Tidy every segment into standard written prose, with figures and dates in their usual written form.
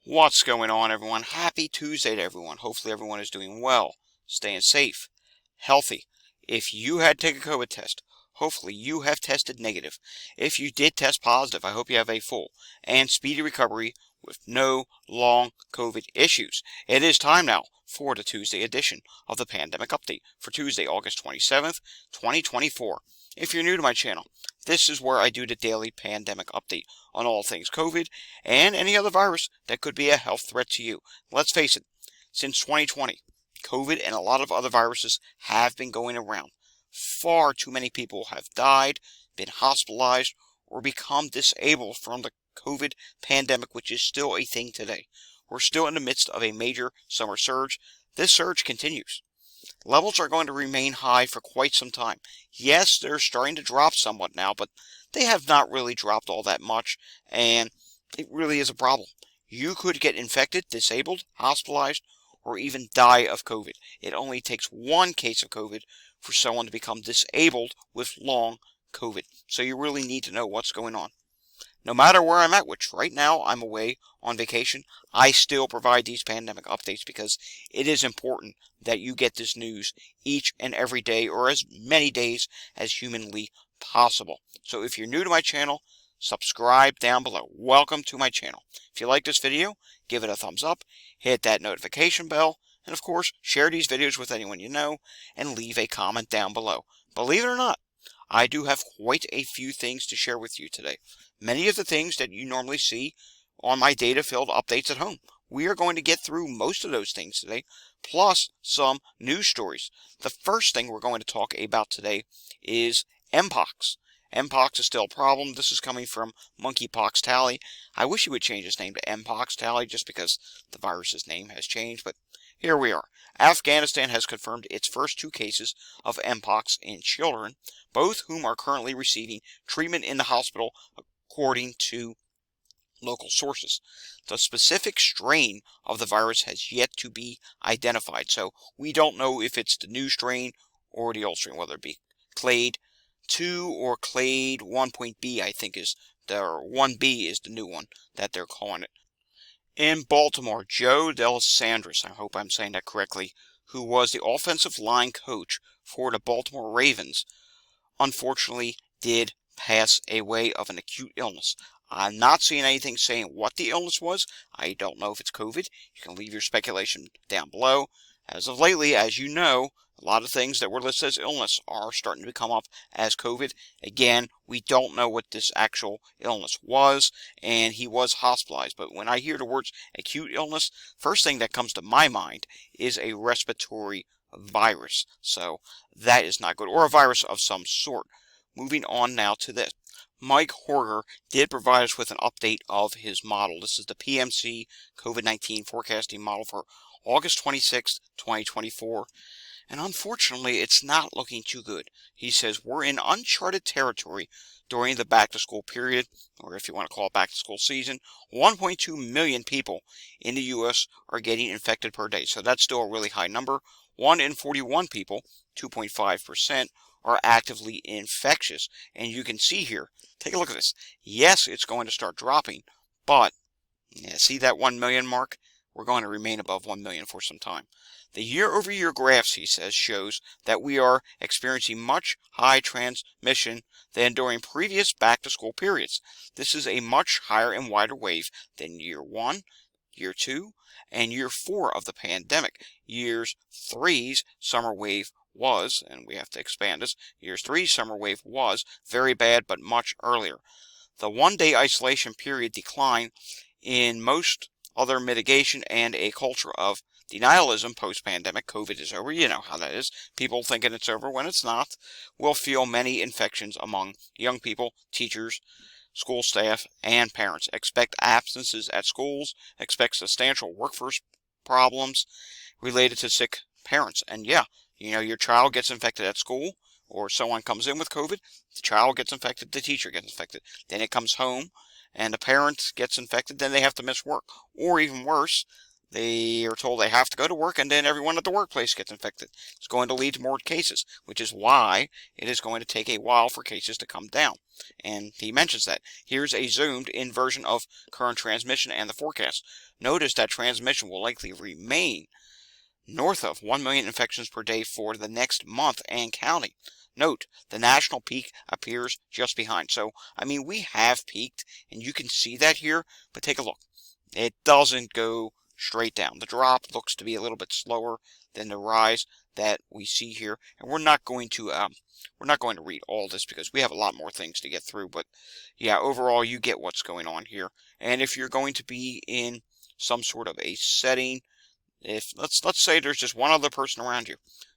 What's going on, everyone? Happy Tuesday to everyone. Hopefully everyone is doing well, staying safe, healthy. If you had to take a COVID test, hopefully you have tested negative. If you did test positive, I hope you have a full and speedy recovery with no long COVID issues. It is time now for the Tuesday edition of the Pandemic Update for Tuesday, August 27th, 2024. If you're new to my channel, this is where I do the daily pandemic update on all things COVID and any other virus that could be a health threat to you. Let's face it, since 2020, COVID and a lot of other viruses have been going around. Far too many people have died, been hospitalized, or become disabled from the COVID pandemic, which is still a thing today. We're still in the midst of a major summer surge. This surge continues. Levels are going to remain high for quite some time. Yes, they're starting to drop somewhat now, but they have not really dropped all that much, and it really is a problem. You could get infected, disabled, hospitalized, or even die of COVID. It only takes one case of COVID for someone to become disabled with long COVID. So you really need to know what's going on. No matter where I'm at, which right now I'm away on vacation, I still provide these pandemic updates because it is important that you get this news each and every day, or as many days as humanly possible. So if you're new to my channel, subscribe down below. Welcome to my channel. If you like this video, give it a thumbs up, hit that notification bell, and of course, share these videos with anyone you know, and leave a comment down below. Believe it or not, I do have quite a few things to share with you today. Many of the things that you normally see on my data-filled updates at home. We are going to get through most of those things today, plus some news stories. The first thing we're going to talk about today is Mpox. Mpox is still a problem. This is coming from Monkeypox Tally. I wish he would change his name to Mpox Tally just because the virus's name has changed, but here we are. Afghanistan has confirmed its first 2 cases of Mpox in children, both whom are currently receiving treatment in the hospital, according to local sources. The specific strain of the virus has yet to be identified, so we don't know if it's the new strain or the old strain, whether it be clade 2 or clade 1.B, I think is the 1B is the new one that they're calling it. In Baltimore, Joe DeLisandris, I hope I'm saying that correctly, who was the offensive line coach for the Baltimore Ravens, unfortunately did pass away of an acute illness. I'm not seeing anything saying what the illness was. I don't know if it's COVID. You can leave your speculation down below. As of lately, as you know, a lot of things that were listed as illness are starting to come up as COVID. Again, we don't know what this actual illness was, and he was hospitalized. But when I hear the words acute illness, first thing that comes to my mind is a respiratory virus. So that is not good, or a virus of some sort. Moving on now to this. Mike Horger did provide us with an update of his model. This is the PMC COVID-19 forecasting model for August 26, 2024. And unfortunately, it's not looking too good. He says we're in uncharted territory during the back-to-school period, or if you want to call it back-to-school season. 1.2 million people in the U.S. are getting infected per day, so that's still a really high number. 1 in 41 people, 2.5%, are actively infectious. And you can see here, take a look at this. Yes, it's going to start dropping, but see that 1 million mark? We're going to remain above 1 million for some time. The year-over-year graphs, he says, shows that we are experiencing much high transmission than during previous back-to-school periods. This is a much higher and wider wave than year 1, year 2, and year 4 of the pandemic. Years 3's summer wave was, and we have to expand this, years 3's summer wave was very bad but much earlier. The one-day isolation period decline in most other mitigation and a culture of denialism post-pandemic. COVID is over. You know how that is. People thinking it's over when it's not. Will fuel many infections among young people, teachers, school staff, and parents. Expect absences at schools. Expect substantial workforce problems related to sick parents. And yeah, you know, your child gets infected at school, or someone comes in with COVID, the child gets infected, the teacher gets infected. Then it comes home, and the parent gets infected, then they have to miss work. Or even worse, They are told they have to go to work, and then everyone at the workplace gets infected. It's going to lead to more cases, which is why it is going to take a while for cases to come down. And he mentions that. Here's a zoomed in version of current transmission and the forecast. Notice that transmission will likely remain north of 1 million infections per day for the next month and counting. Note, the national peak appears just behind. So, I mean, we have peaked, and you can see that here, but take a look. It doesn't go straight down. The drop looks to be a little bit slower than the rise that we see here, and we're not going to read all this because we have a lot more things to get through. But yeah, overall, you get what's going on here. And if you're going to be in some sort of a setting, if let's say there's just one other person around you,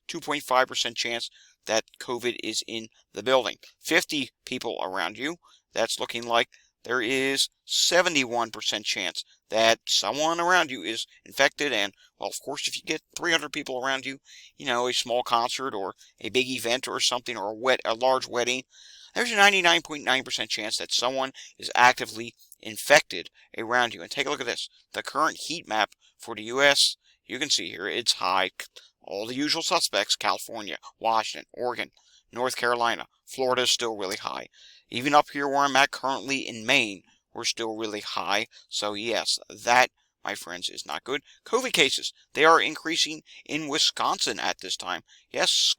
2.5% chance that COVID is in the building. 50 people around you, that's looking like there is 71% chance that someone around you is infected. And, well, of course, if you get 300 people around you, you know, a small concert or a big event or something, or a large wedding, there's a 99.9% chance that someone is actively infected around you. And take a look at this. The current heat map for the U.S., you can see here, it's high. All the usual suspects: California, Washington, Oregon, North Carolina. Florida is still really high. Even up here where I'm at currently in Maine, we're still really high. So yes, that, my friends, is not good. COVID cases, they are increasing in Wisconsin at this time. Yes,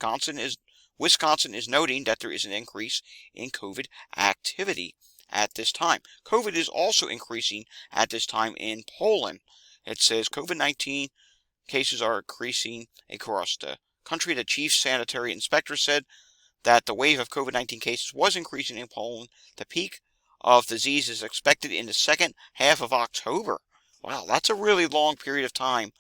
Wisconsin is noting that there is an increase in COVID activity at this time. COVID is also increasing at this time in Poland. It says COVID-19 cases are increasing across the country. The chief sanitary inspector said that the wave of COVID-19 cases was increasing in Poland. The peak of disease is expected in the second half of October. Wow, that's a really long period of time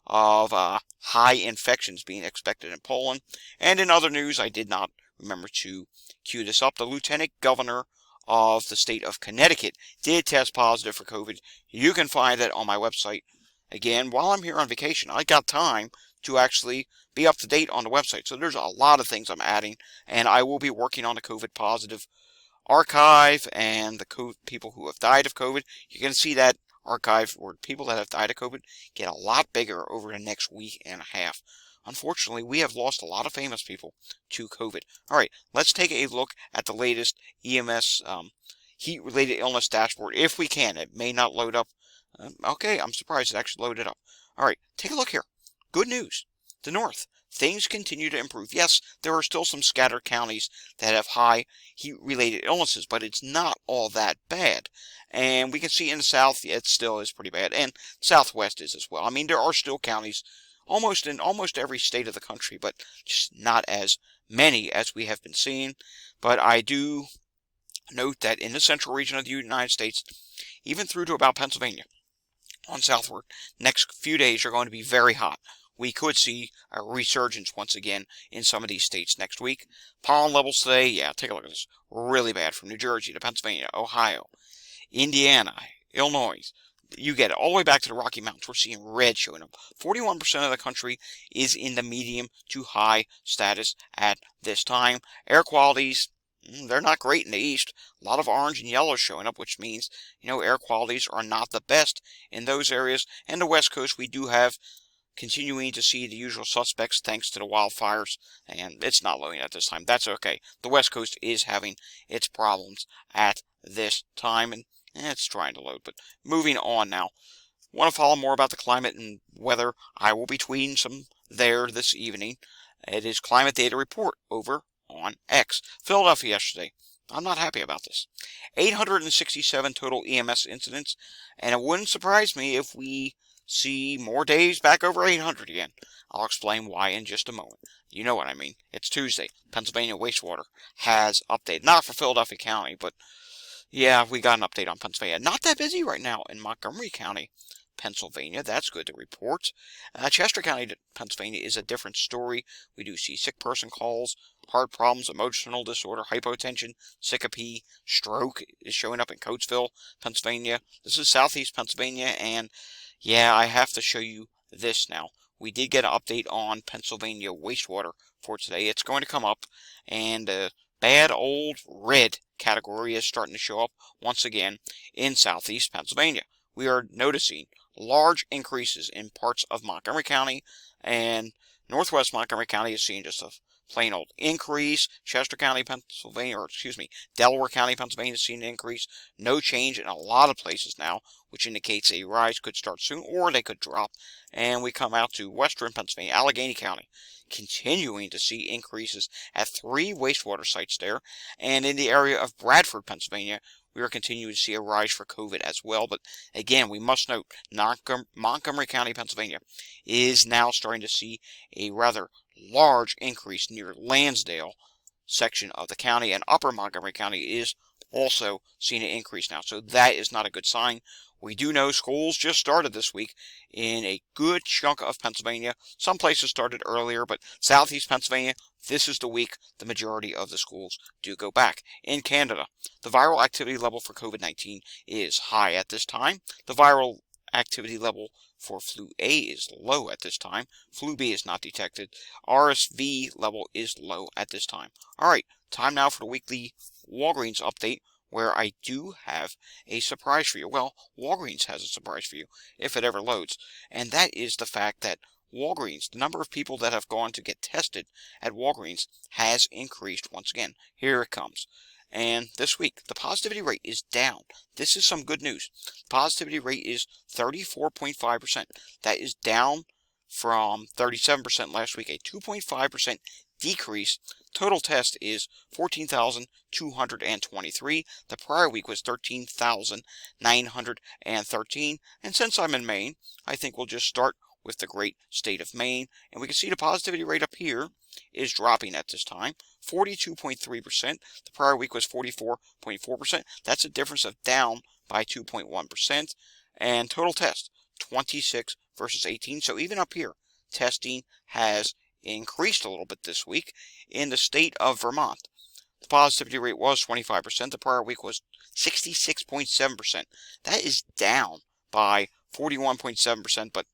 of high infections being expected in Poland. And in other news, I did not remember to cue this up. The lieutenant governor of the state of Connecticut did test positive for COVID. You can find that on my website. Again, while I'm here on vacation, I got time to actually be up to date on the website. So there's a lot of things I'm adding, and I will be working on the COVID positive archive and the people who have died of COVID. You're going to see that archive where people that have died of COVID get a lot bigger over the next week and a half. Unfortunately, we have lost a lot of famous people to COVID. All right, let's take a look at the latest EMS heat-related illness dashboard if we can. It may not load up. Okay, I'm surprised it actually loaded up. All right, take a look here. Good news. The north. Things continue to improve. Yes, there are still some scattered counties that have high heat-related illnesses, but it's not all that bad. And we can see in the south, it still is pretty bad, and southwest is as well. I mean, there are still counties in almost every state of the country, but just not as many as we have been seeing. But I do note that in the central region of the United States, even through to about Pennsylvania, on southward, next few days are going to be very hot. We could see a resurgence once again in some of these states next week. Pollen levels today, yeah, take a look at this. Really bad from New Jersey to Pennsylvania, Ohio, Indiana, Illinois. You get it all the way back to the Rocky Mountains. We're seeing red showing up. 41% of the country is in the medium to high status at this time. Air qualities, they're not great in the east. A lot of orange and yellow showing up, which means, air qualities are not the best in those areas. And the west coast, we do have continuing to see the usual suspects thanks to the wildfires, and it's not loading at this time. That's okay. The west coast is having its problems at this time, and it's trying to load. But moving on now. Want to follow more about the climate and weather? I will be tweeting some there this evening. It is Climate Data Report over on X. Philadelphia yesterday. I'm not happy about this. 867 total EMS incidents, and it wouldn't surprise me if we see more days back over 800 again. I'll explain why in just a moment. You know what I mean. It's Tuesday. Pennsylvania Wastewater has updated. Not for Philadelphia County, but yeah, we got an update on Pennsylvania. Not that busy right now in Montgomery County, Pennsylvania. That's good to report. Chester County, Pennsylvania is a different story. We do see sick person calls, heart problems, emotional disorder, hypotension, syncope, stroke is showing up in Coatesville, Pennsylvania. This is southeast Pennsylvania, and yeah, I have to show you this now. We did get an update on Pennsylvania wastewater for today. It's going to come up, and the bad old red category is starting to show up once again in southeast Pennsylvania. we are noticing large increases in parts of Montgomery County, and northwest Montgomery County is seeing just a plain old increase. Chester County, Pennsylvania, or excuse me, Delaware County, Pennsylvania is seeing an increase. No change in a lot of places now, which indicates a rise could start soon, or they could drop. And we come out to western Pennsylvania, Allegheny County, continuing to see increases at 3 wastewater sites there. And in the area of Bradford, Pennsylvania, we are continuing to see a rise for COVID as well. But again, we must note Montgomery County, Pennsylvania is now starting to see a rather large increase near Lansdale section of the county, and upper Montgomery County is also seeing an increase now. So that is not a good sign. We do know schools just started this week in a good chunk of Pennsylvania. Some places started earlier, but southeast Pennsylvania, this is the week the majority of the schools do go back. In Canada, the viral activity level for COVID-19 is high at this time. The viral activity level for flu A is low at this time. Flu B is not detected. RSV level is low at this time. Alright, time now for the weekly Walgreens update, where I do have a surprise for you. Well, Walgreens has a surprise for you, if it ever loads. And that is the fact that Walgreens, the number of people that have gone to get tested at Walgreens has increased once again. Here it comes. And this week, the positivity rate is down. This is some good news. The positivity rate is 34.5%. That is down from 37% last week, a 2.5% decrease. Total test is 14,223. The prior week was 13,913. And since I'm in Maine, I think we'll just start with the great state of Maine. And we can see the positivity rate up here is dropping at this time, 42.3%. The prior week was 44.4%. That's a difference of down by 2.1%. And total test, 26 versus 18. So even up here, testing has increased a little bit this week. In the state of Vermont, the positivity rate was 25%. The prior week was 66.7%. That is down by 41.7%, but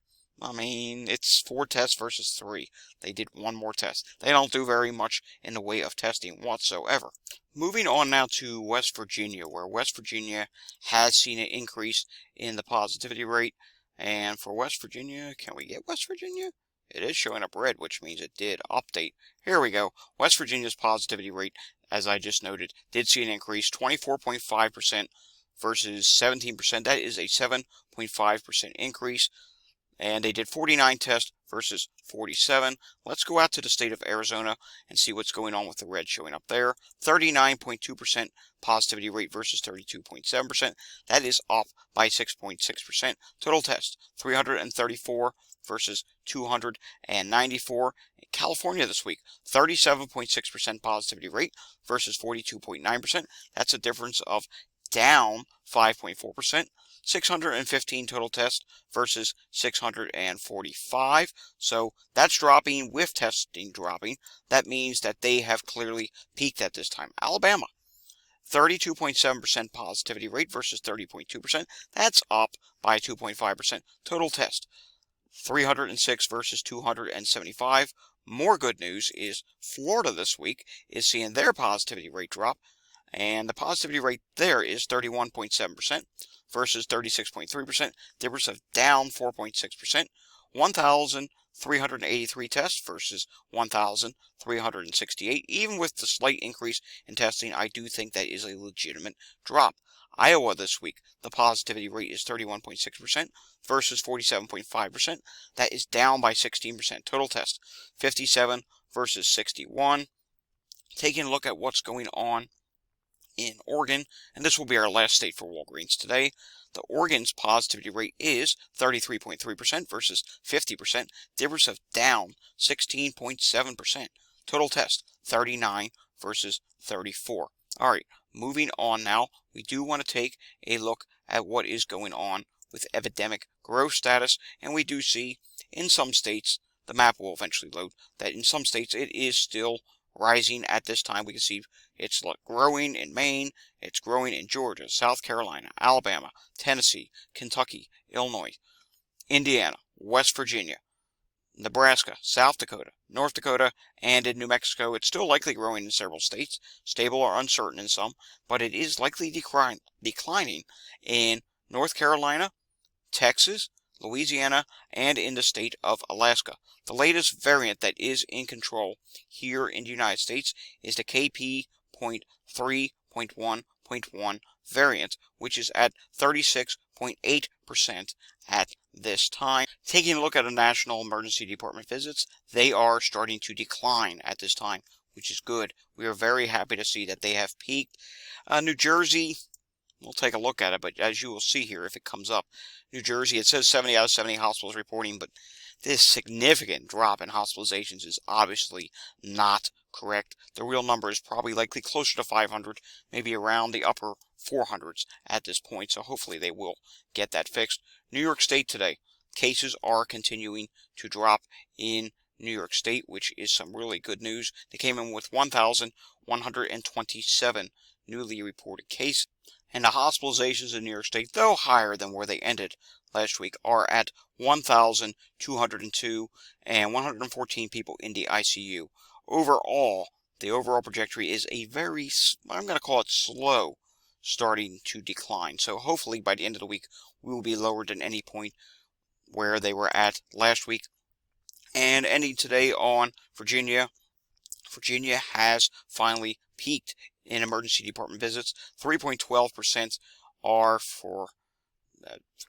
I mean, it's 4 tests versus 3. They did 1 more test. They don't do very much in the way of testing whatsoever. Moving on now to West Virginia, where West Virginia has seen an increase in the positivity rate. And for West Virginia, can we get West Virginia? It is showing up red, which means it did update. Here we go. West Virginia's positivity rate, as I just noted, did see an increase, 24.5% versus 17%. That is a 7.5% increase. And they did 49 tests versus 47. Let's go out to the state of Arizona and see what's going on with the red showing up there. 39.2% positivity rate versus 32.7%. That is up by 6.6%. Total test, 334 versus 294. California this week, 37.6% positivity rate versus 42.9%. That's a difference of down 5.4%. 615 total tests versus 645. So that's dropping with testing dropping. That means that they have clearly peaked at this time. Alabama, 32.7% positivity rate versus 30.2%. That's up by 2.5%. Total test, 306 versus 275. More good news is Florida this week is seeing their positivity rate drop, and the positivity rate there is 31.7% versus 36.3%, difference of down 4.6%, 1,383 tests versus 1,368. Even with the slight increase in testing, I do think that is a legitimate drop. Iowa this week, the positivity rate is 31.6% versus 47.5%. That is down by 16%. Total test, 57 versus 61. Taking a look at what's going on in Oregon, and this will be our last state for Walgreens today. The Oregon's positivity rate is 33.3% versus 50%, difference of down 16.7%. Total test, 39 versus 34. All right, moving on now, we do want to take a look at what is going on with epidemic growth status, and we do see in some states, the map will eventually load, that in some states it is still rising at this time. We can see it's growing in Maine, it's growing in Georgia, South Carolina, Alabama, Tennessee, Kentucky, Illinois, Indiana, West Virginia, Nebraska, South Dakota, North Dakota, and in New Mexico. It's still likely growing in several states, stable or uncertain in some, but it is likely declining in North Carolina, Texas, Louisiana, and in the state of Alaska. The latest variant that is in control here in the United States is the KP.3.1.1 variant, which is at 36.8% at this time. Taking a look at the National Emergency Department visits, they are starting to decline at this time, which is good. We are very happy to see that they have peaked. New Jersey, we'll take a look at it, but as you will see here, if it comes up, New Jersey, it says 70 out of 70 hospitals reporting, but this significant drop in hospitalizations is obviously not correct. The real number is probably likely closer to 500, maybe around the upper 400s at this point, so hopefully they will get that fixed. New York State today, cases are continuing to drop in New York State, which is some really good news. They came in with 1,127 newly reported cases. And the hospitalizations in New York State, though higher than where they ended last week, are at 1,202 and 114 people in the ICU. Overall, the overall trajectory is a very, I'm going to call it slow, starting to decline. So hopefully by the end of the week, we will be lower than any point where they were at last week. And ending today on Virginia. Virginia has finally peaked in emergency department visits. 3.12% are for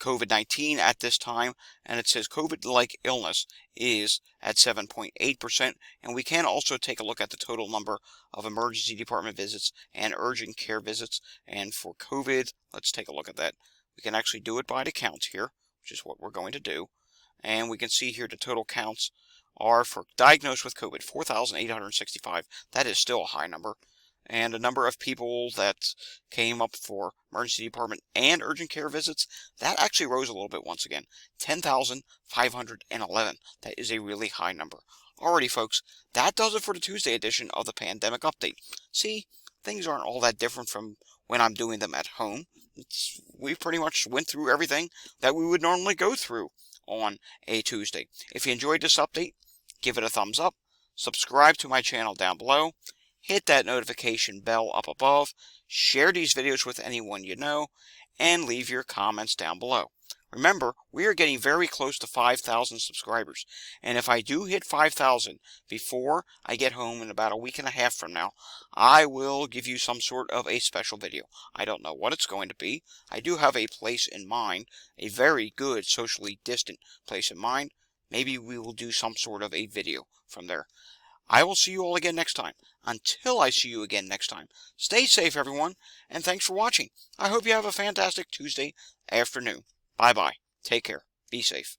COVID-19 at this time, and it says COVID-like illness is at 7.8%, and we can also take a look at the total number of emergency department visits and urgent care visits. And for COVID, let's take a look at that. We can actually do it by the count here, which is what we're going to do, and we can see here the total counts are for diagnosed with COVID, 4,865. That is still a high number. And the number of people that came up for emergency department and urgent care visits, that actually rose a little bit once again. 10,511. That is a really high number. Alrighty, folks, that does it for the Tuesday edition of the Pandemic Update. See, things aren't all that different from when I'm doing them at home. We pretty much went through everything that we would normally go through on a Tuesday. If you enjoyed this update, give it a thumbs up, subscribe to my channel down below, hit that notification bell up above, share these videos with anyone you know, and leave your comments down below. Remember, we are getting very close to 5,000 subscribers, and if I do hit 5,000 before I get home in about a week and a half from now, I will give you some sort of a special video. I don't know what it's going to be. I do have a place in mind, a very good socially distant place in mind. Maybe we will do some sort of a video from there. I will see you all again next time. Until I see you again next time, stay safe, everyone, and thanks for watching. I hope you have a fantastic Tuesday afternoon. Bye-bye. Take care. Be safe.